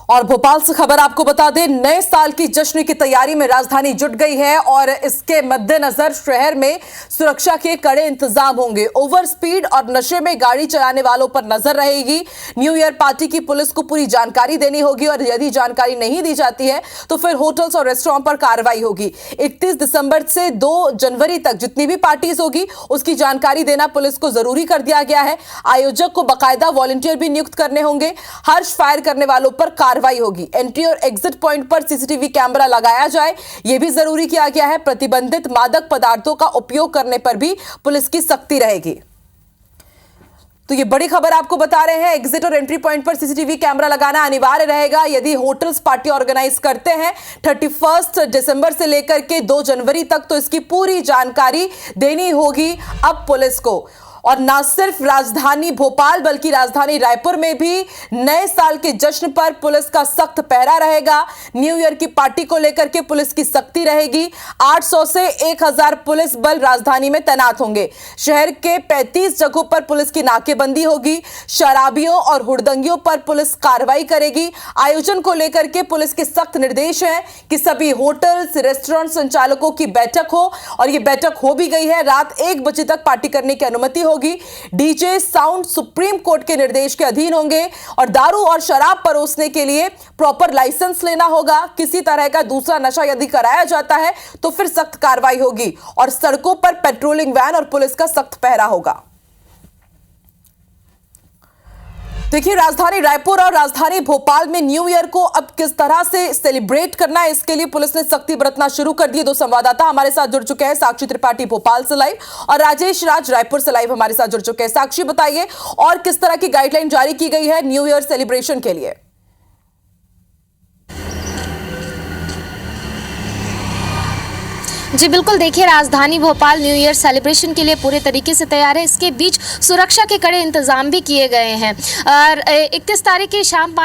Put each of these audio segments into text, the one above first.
और भोपाल से खबर आपको बता दें, नए साल की जश्न की तैयारी में राजधानी जुट गई है और इसके मद्देनजर शहर में सुरक्षा के कड़े इंतजाम होंगे। ओवर स्पीड और नशे में गाड़ी चलाने वालों पर नजर रहेगी। न्यू ईयर पार्टी की पुलिस को पूरी जानकारी देनी होगी और यदि जानकारी नहीं दी जाती है तो फिर होटल्स और रेस्टोरेंट पर कार्रवाई होगी। 31 दिसंबर से 2 जनवरी तक जितनी भी पार्टीज होगी उसकी जानकारी देना पुलिस को जरूरी कर दिया गया है। आयोजक को बाकायदा वॉलंटियर भी नियुक्त करने होंगे। हर्ष फायर करने वालों पर कार्रवाई होगी। एंट्री और एग्जिट पॉइंट पर सीसीटीवी कैमरा लगाया जाए, यह भी जरूरी किया गया है। प्रतिबंधित मादक पदार्थों का उपयोग करने पर भी पुलिस की सख्ती रहेगी। तो ये बड़ी खबर आपको बता रहे हैं, एग्जिट और एंट्री पॉइंट पर सीसीटीवी कैमरा लगाना अनिवार्य रहेगा यदि होटल्स पार्टी ऑर्गेनाइज करते हैं। 31 दिसंबर से लेकर के 2 जनवरी तक तो इसकी पूरी जानकारी देनी होगी अब पुलिस को। और ना सिर्फ राजधानी भोपाल बल्कि राजधानी रायपुर में भी नए साल के जश्न पर पुलिस का सख्त पहरा रहेगा। न्यू ईयर की पार्टी को लेकर के पुलिस की सख्ती रहेगी। 800 से 1000 पुलिस बल राजधानी में तैनात होंगे। शहर के 35 जगहों पर पुलिस की नाकेबंदी होगी। शराबियों और हुड़दंगियों पर पुलिस कार्रवाई करेगी। आयोजन को लेकर के पुलिस के सख्त निर्देश हैं कि सभी होटल्स रेस्टोरेंट संचालकों की बैठक हो और यह बैठक हो भी गई है। रात 1 बजे तक पार्टी करने की अनुमति होगी। डीजे साउंड सुप्रीम कोर्ट के निर्देश के अधीन होंगे और दारू और शराब परोसने के लिए प्रॉपर लाइसेंस लेना होगा। किसी तरह का दूसरा नशा यदि कराया जाता है तो फिर सख्त कार्रवाई होगी और सड़कों पर पेट्रोलिंग वैन और पुलिस का सख्त पहरा होगा। देखिए, राजधानी रायपुर और राजधानी भोपाल में न्यू ईयर को अब किस तरह से सेलिब्रेट करना है, इसके लिए पुलिस ने सख्ती बरतना शुरू कर दी है। 2 संवाददाता हमारे साथ जुड़ चुके हैं, साक्षी त्रिपाठी भोपाल से लाइव और राजेश राज रायपुर से लाइव हमारे साथ जुड़ चुके हैं। साक्षी, बताइए और किस तरह की गाइडलाइन जारी की गई है न्यू ईयर सेलिब्रेशन के लिए? जी बिल्कुल, देखिए राजधानी भोपाल न्यू ईयर सेलिब्रेशन के लिए पूरे तरीके से तैयार है। इसके बीच सुरक्षा के कड़े इंतजाम भी किए गए हैं। और 31 तारीख की शाम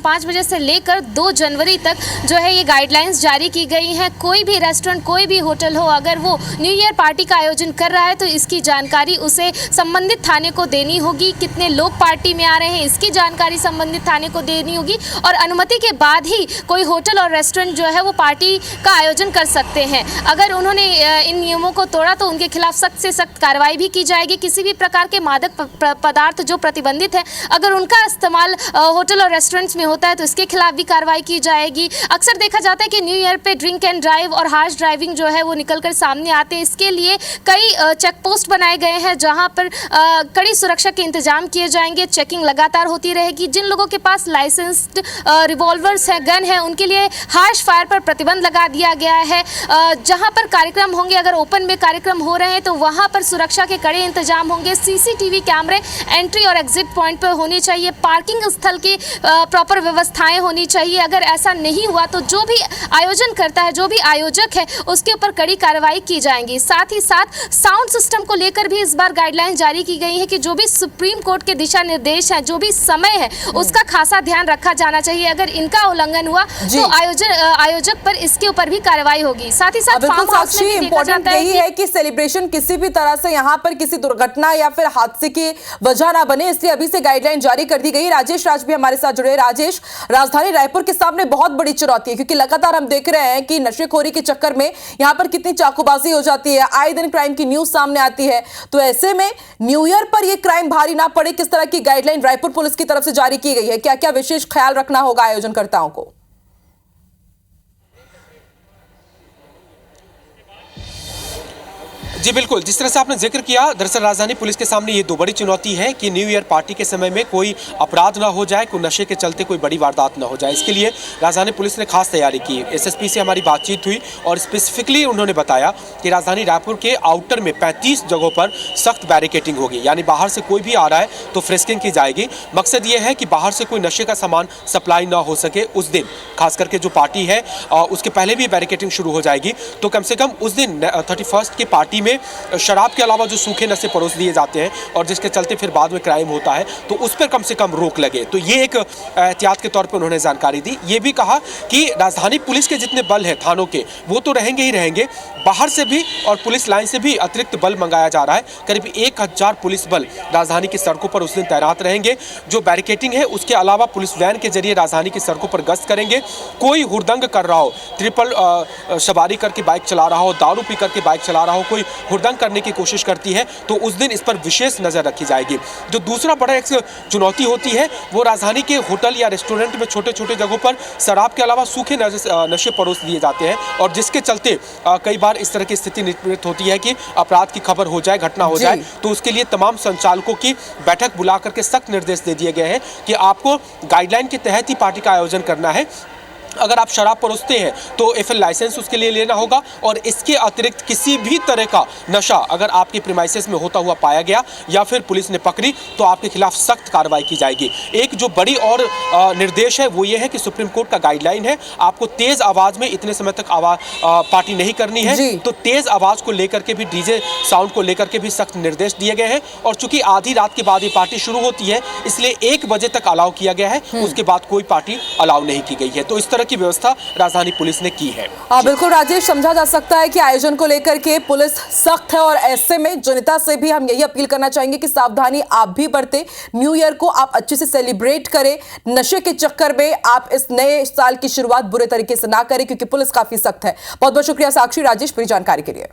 5 बजे से लेकर 2 जनवरी तक जो है ये गाइडलाइंस जारी की गई हैं। कोई भी रेस्टोरेंट, कोई भी होटल हो, अगर वो न्यू ईयर पार्टी का आयोजन कर रहा है तो इसकी जानकारी उसे संबंधित थाने को देनी होगी। कितने लोग पार्टी में आ रहे हैं इसकी जानकारी संबंधित थाने को देनी होगी और अनुमति के बाद ही कोई होटल और रेस्टोरेंट जो है वो पार्टी का आयोजन कर सकते हैं। अगर उन्होंने इन नियमों को तोड़ा तो उनके खिलाफ सख्त से सख्त कार्रवाई भी की जाएगी। किसी भी प्रकार के मादक पदार्थ जो प्रतिबंधित है, अगर उनका इस्तेमाल होटल और रेस्टोरेंट्स में होता है तो इसके खिलाफ भी कार्रवाई की जाएगी। अक्सर देखा जाता है कि न्यू ईयर पे ड्रिंक एंड ड्राइव और हार्श ड्राइविंग जो है वो निकलकर सामने आते हैं। इसके लिए कई चेक पोस्ट बनाए गए हैं जहां पर कड़ी सुरक्षा के इंतजाम किए जाएंगे। चेकिंग लगातार होती रहेगी। जिन लोगों के पास लाइसेंस्ड रिवॉल्वर्स हैं, गन है, उनके लिए हार्श फायर पर प्रतिबंध लगा दिया गया है। जहां पर कार्यक्रम होंगे, अगर ओपन में कार्यक्रम हो रहे हैं तो वहां पर सुरक्षा के कड़े इंतजाम होंगे। सीसीटीवी कैमरे एंट्री और एग्जिट पॉइंट पर होने चाहिए। पार्किंग स्थल की प्रॉपर व्यवस्थाएं होनी चाहिए। अगर ऐसा नहीं हुआ तो जो भी आयोजन करता है, जो भी आयोजक है, उसके ऊपर कड़ी कार्रवाई की जाएगी। साथ ही साथ साउंड सिस्टम को लेकर भी इस बार गाइडलाइन जारी की गई है कि जो भी सुप्रीम कोर्ट के दिशा निर्देश है, जो भी समय है, उसका खासा ध्यान रखा जाना चाहिए। अगर इनका उल्लंघन हुआ तो आयोजक पर इसके ऊपर भी कार्रवाई होगी। साथ ही साथ साक्षी, इंपॉर्टेंट यही है कि सेलिब्रेशन किसी भी तरह से यहाँ पर किसी दुर्घटना या फिर हादसे की वजह ना बने, इसलिए अभी से गाइडलाइन जारी कर दी गई। राजेश राज भी हमारे साथ जुड़े। राजेश, राजधानी रायपुर के सामने बहुत बड़ी चुनौती है क्योंकि लगातार हम देख रहे हैं कि नशेखोरी के चक्कर में यहाँ पर कितनी चाकूबाजी हो जाती है, आए दिन क्राइम की न्यूज सामने आती है। तो ऐसे में न्यू ईयर पर यह क्राइम भारी ना पड़े, किस तरह की गाइडलाइन रायपुर पुलिस की तरफ से जारी की गई है? क्या क्या विशेष ख्याल रखना होगा आयोजनकर्ताओं को? जी बिल्कुल, जिस तरह से आपने जिक्र किया, दरअसल राजधानी पुलिस के सामने ये 2 बड़ी चुनौती है कि न्यू ईयर पार्टी के समय में कोई अपराध ना हो जाए, कोई नशे के चलते कोई बड़ी वारदात ना हो जाए। इसके लिए राजधानी पुलिस ने खास तैयारी की। एसएसपी से हमारी बातचीत हुई और स्पेसिफिकली उन्होंने बताया कि राजधानी रायपुर के आउटर में 35 जगहों पर सख्त बैरिकेटिंग होगी, यानी बाहर से कोई भी आ रहा है तो फ्रिस्किंग की जाएगी। मकसद ये है कि बाहर से कोई नशे का सामान सप्लाई ना हो सके उस दिन, खास करके जो पार्टी है उसके पहले भी बैरिकेटिंग शुरू हो जाएगी। तो कम से कम उस दिन 31 की पार्टी में में शराब के अलावा जो सूखे नशे परोस दिए जाते हैं और जिसके चलते फिर बाद में क्राइम होता है, तो उस पर कम से कम रोक लगे। तो ये एक एहतियात के तौर पे उन्होंने जानकारी दी। ये भी कहा कि राजधानी पुलिस के जितने बल हैं थानों के, वो तो रहेंगे ही रहेंगे, बाहर से भी और पुलिस लाइन से भी अतिरिक्त बल मंगाया जा रहा है। करीब 1000 पुलिस बल राजधानी की सड़कों पर उस दिन तैनात रहेंगे। जो बैरिकेटिंग है उसके अलावा पुलिस वैन के जरिए राजधानी की सड़कों पर गश्त करेंगे। कोई हुड़दंग कर रहा हो, ट्रिपल सवारी करके बाइक चला रहा हो, दारू पी करके बाइक चला रहा हो, कोई हुड़दंग करने की कोशिश करती है, तो उस दिन इस पर विशेष नजर रखी जाएगी। जो दूसरा बड़ा एक चुनौती होती है वो राजधानी के होटल या रेस्टोरेंट में छोटे छोटे जगहों पर शराब के अलावा सूखे नशे परोस दिए जाते हैं और जिसके चलते कई बार इस तरह की स्थिति निर्मित होती है कि अपराध की खबर हो जाए, घटना हो जाए। तो उसके लिए तमाम संचालकों की बैठक बुला करके सख्त निर्देश दे दिए गए हैं कि आपको गाइडलाइन के तहत ही पार्टी का आयोजन करना है। अगर आप शराब परोसते हैं तो एफएल लाइसेंस उसके लिए लेना होगा और इसके अतिरिक्त किसी भी तरह का नशा अगर आपके प्रीमाइसेस में होता हुआ पाया गया या फिर पुलिस ने पकड़ी तो आपके खिलाफ सख्त कार्रवाई की जाएगी। एक जो बड़ी और निर्देश है वो ये है कि सुप्रीम कोर्ट का गाइडलाइन है, आपको तेज आवाज में इतने समय तक पार्टी नहीं करनी है, तो तेज आवाज को लेकर के भी, डीजे साउंड को लेकर के भी सख्त निर्देश दिए गए हैं। और चूंकि आधी रात के बाद ये पार्टी शुरू होती है इसलिए 1 बजे तक अलाउ किया गया है, उसके बाद कोई पार्टी अलाउ नहीं की गई है। तो इस तरह की व्यवस्था राजधानी पुलिस ने की है। बिल्कुल राजेश, समझा जा सकता है कि आयोजन को लेकर के पुलिस सख्त है और ऐसे में जनता से भी हम यही अपील करना चाहेंगे कि सावधानी आप भी बरतें। न्यू ईयर को आप अच्छे से सेलिब्रेट करें, नशे के चक्कर में आप इस नए साल की शुरुआत बुरे तरीके से ना करें क्योंकि पुलिस काफी सख्त है। बहुत बहुत शुक्रिया साक्षी, राजेश, पूरी जानकारी के लिए।